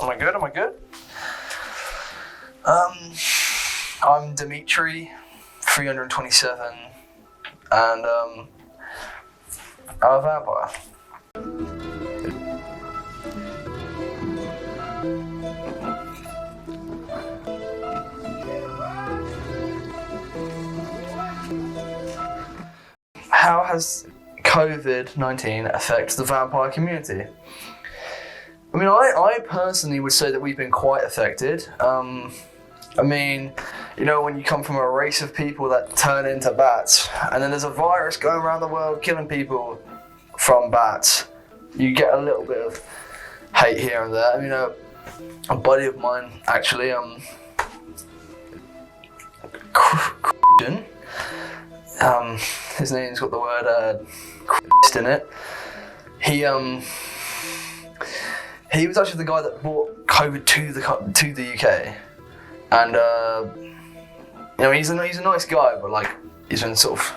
Am I good? Am I good? I'm Dimitri, 327, and I'm a vampire. How has COVID-19 affected the vampire community? I mean, I personally would say that we've been quite affected. I mean, you know, when you come from a race of people that turn into bats, and then there's a virus going around the world killing people from bats, you get a little bit of hate here and there. I mean, a buddy of mine, actually, Christian, his name's got the word in it. He was actually the guy that brought COVID to the UK, and you know, he's a nice guy, but like he's been sort of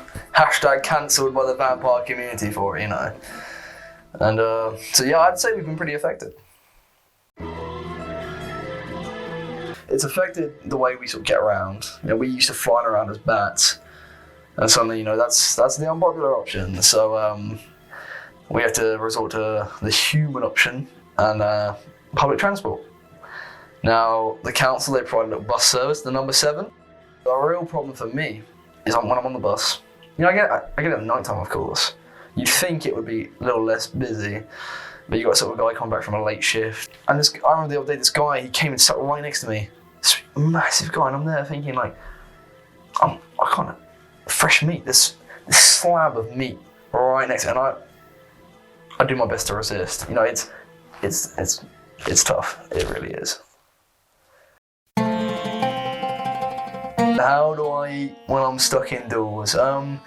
#cancelled by the vampire community for it, you know. And so yeah, I'd say we've been pretty affected. It's affected the way we sort of get around. You know, we used to flying around as bats, and suddenly, you know, that's the unpopular option. So we have to resort to the human option and public transport. Now, the council, they provide a little bus service, the number 7. The real problem for me is when I'm on the bus. You know, I get it at night time, of course. You'd think it would be a little less busy, but you got sort of a guy coming back from a late shift. And I remember the other day, this guy, he came and sat right next to me. This massive guy, and I'm there thinking like, I can't, fresh meat, this slab of meat right next to me, and I do my best to resist. You know, it's tough. It really is. How do I eat when I'm stuck indoors? Now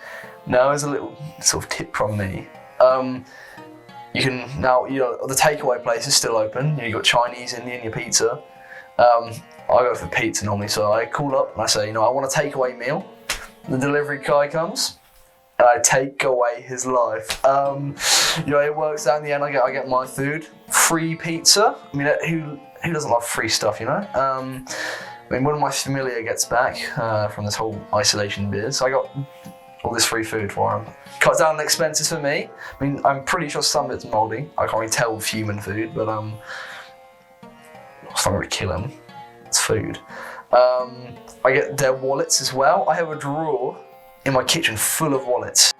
there's a little sort of tip from me. You can now, you know, the takeaway place is still open. You got Chinese, Indian, your pizza. I go for pizza normally, so I call up and I say, you know, I want a takeaway meal. The delivery guy comes, and I take away his life. You know, it works out in the end. I get my food, free pizza. I mean, who doesn't love free stuff, you know? I mean, when my familiar gets back from this whole isolation biz, I got all this free food for him. Cuts down the expenses for me. I mean, I'm pretty sure some of it's mouldy. I can't really tell with human food, but it's not really kill him. It's food. I get their wallets as well. I have a drawer in my kitchen full of wallets.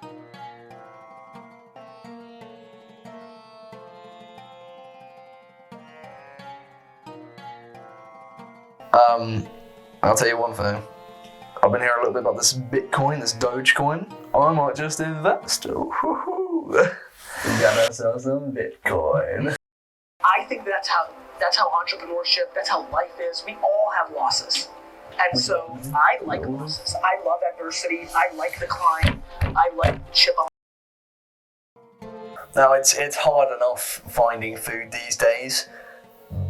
I'll tell you one thing. I've been hearing a little bit about this Bitcoin, this Dogecoin. I might just invest. Ooh. We got ourselves some Bitcoin. I think that's how entrepreneurship, that's how life is. We all have losses. And so I like losses. I love adversity. I like the climb. I like chip on. Now it's hard enough finding food these days,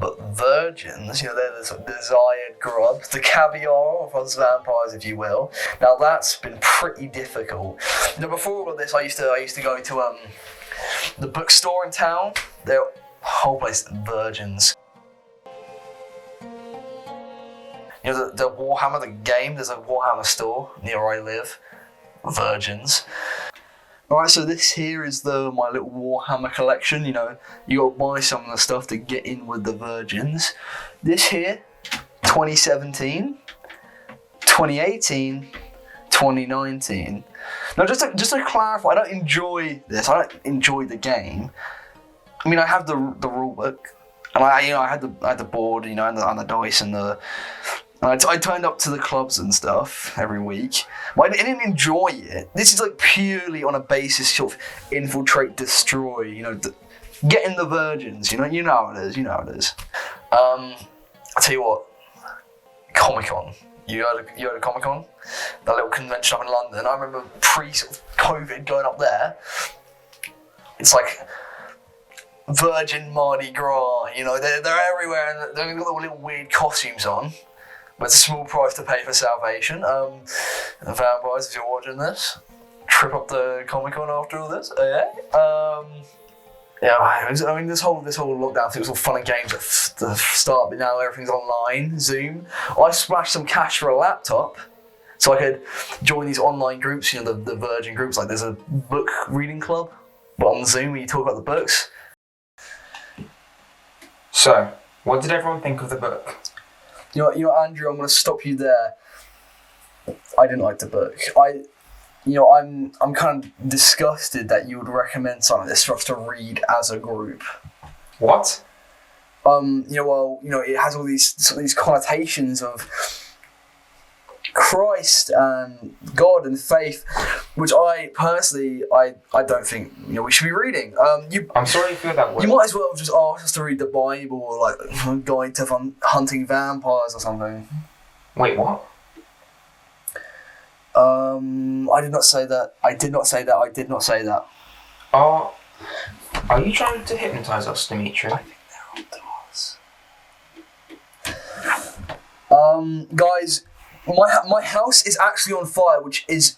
but virgins, you know, they're the sort of desired grub, the caviar of us vampires, if you will. Now that's been pretty difficult. Now before all of this, I used to go to the bookstore in town. Their whole place, virgins. You know, the Warhammer, the game, there's a Warhammer store near where I live. Virgins. Alright, so this here is my little Warhammer collection. You know, you gotta buy some of the stuff to get in with the virgins. This here, 2017, 2018, 2019. Now just to clarify, I don't enjoy this. I don't enjoy the game. I mean, I have the rule book, and I had the board, you know, and the dice and the. I turned up to the clubs and stuff every week, but I didn't enjoy it. This is like purely on a basis of infiltrate, destroy, you know, get in the virgins, you know how it is, I'll tell you what, Comic-Con. You heard of Comic-Con? That little convention up in London. I remember pre-COVID going up there. It's like Virgin Mardi Gras, you know, they're everywhere and they've got all little weird costumes on. But it's a small price to pay for salvation. Vampires, if you're watching this, trip up to Comic-Con after all this, okay? Yeah, I mean, this whole lockdown thing was all fun and games at the start, but now everything's online, Zoom. I splashed some cash for a laptop, so I could join these online groups. You know, the Virgin groups. Like, there's a book reading club, but on Zoom where you talk about the books. So, what did everyone think of the book? You know, Andrew, I'm going to stop you there. I didn't like the book. I'm kind of disgusted that you would recommend something like this for us to read as a group. What? It has all these connotations of Christ and God and faith, which I personally don't think we should be reading. I'm sorry you feel that way. You might as well just ask us to read the Bible or like Guide to Hunting Vampires or something. Wait, what? I did not say that. I did not say that. Are you trying to hypnotise us, Dimitri? I think they're on to us. Guys, my house is actually on fire, which is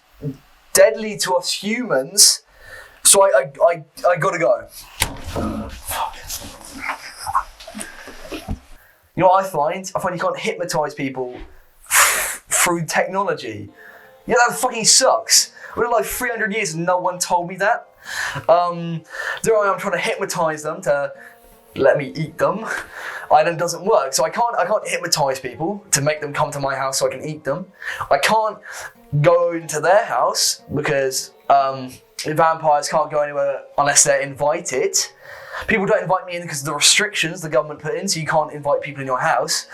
deadly to us humans. So I gotta go. You know what I find? I find you can't hypnotise people through technology. Yeah, that fucking sucks. We've been like 300 years and no one told me that. There I am trying to hypnotise them to let me eat them. And it doesn't work. So I can't hypnotise people to make them come to my house so I can eat them. I can't go into their house because vampires can't go anywhere unless they're invited. People don't invite me in because of the restrictions the government put in, so you can't invite people in your house.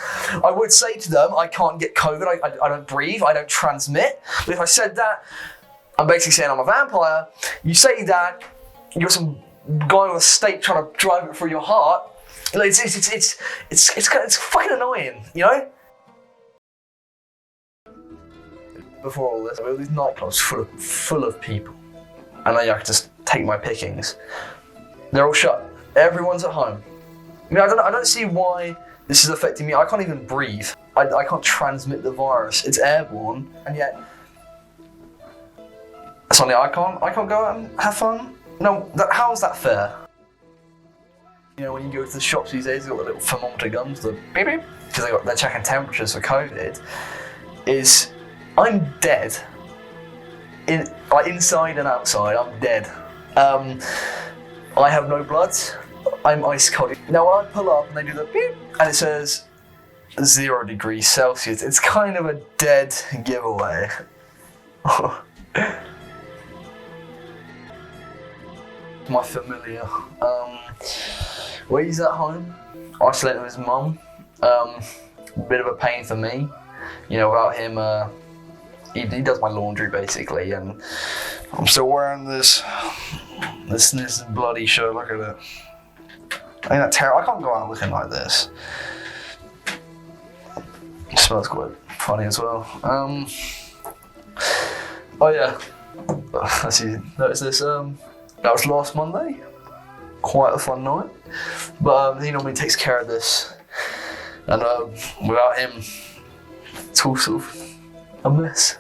I would say to them, I can't get COVID, I don't breathe, I don't transmit. But if I said that, I'm basically saying I'm a vampire. You say that, you're some guy with a stake trying to drive it through your heart. Like, it's fucking annoying, you know? Before all this, there were these nightclubs full of people. And I could just take my pickings. They're all shut. Everyone's at home. I mean, I don't see why this is affecting me. I can't even breathe. I can't transmit the virus. It's airborne, and yet suddenly I can't go out and have fun. No, how is that fair? You know, when you go to the shops these days, they've got the little thermometer guns, the beep beep, because they're checking temperatures for COVID. I'm dead. Inside and outside, I'm dead. I have no blood. I'm ice cold. Now when I pull up and they do the beep and it says 0 degrees Celsius, it's kind of a dead giveaway. My familiar. He's at home, isolated with his mum. Bit of a pain for me. You know, without him, he does my laundry basically, and I'm still wearing this bloody shirt. Look at it. Ain't that terrible? I can't go out looking like this. It smells quite funny as well. Oh yeah. As you notice this, that was last Monday. Quite a fun night. But he normally takes care of this. And without him, it's all sort of a mess.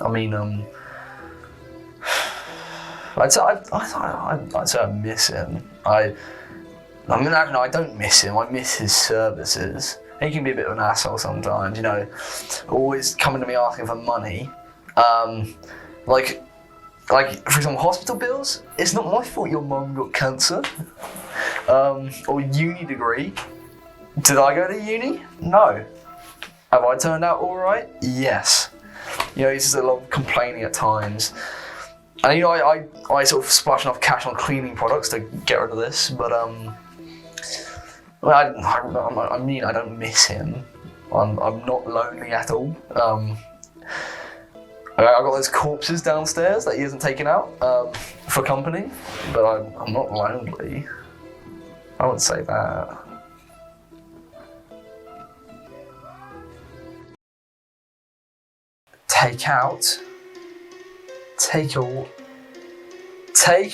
I mean, I'd say I miss him. I don't miss him. I miss his services. He can be a bit of an asshole sometimes, you know, always coming to me asking for money. Like for example, hospital bills. It's not my fault your mum got cancer. Or uni degree. Did I go to uni? No. Have I turned out all right? Yes. You know, he's just a lot of complaining at times. And you know, I sort of splash enough cash on cleaning products to get rid of this, but I mean, I don't miss him. I'm not lonely at all. I got those corpses downstairs that he hasn't taken out for company, but I'm not lonely. I wouldn't say that. Take out. Take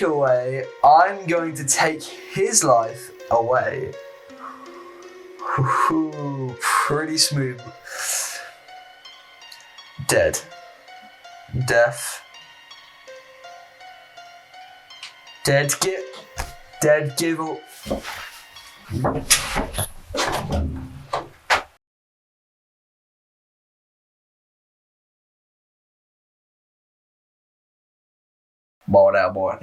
away. I'm going to take his life away. Ooh, pretty smooth. Dead. Death. Dead give up. Balled out, boy.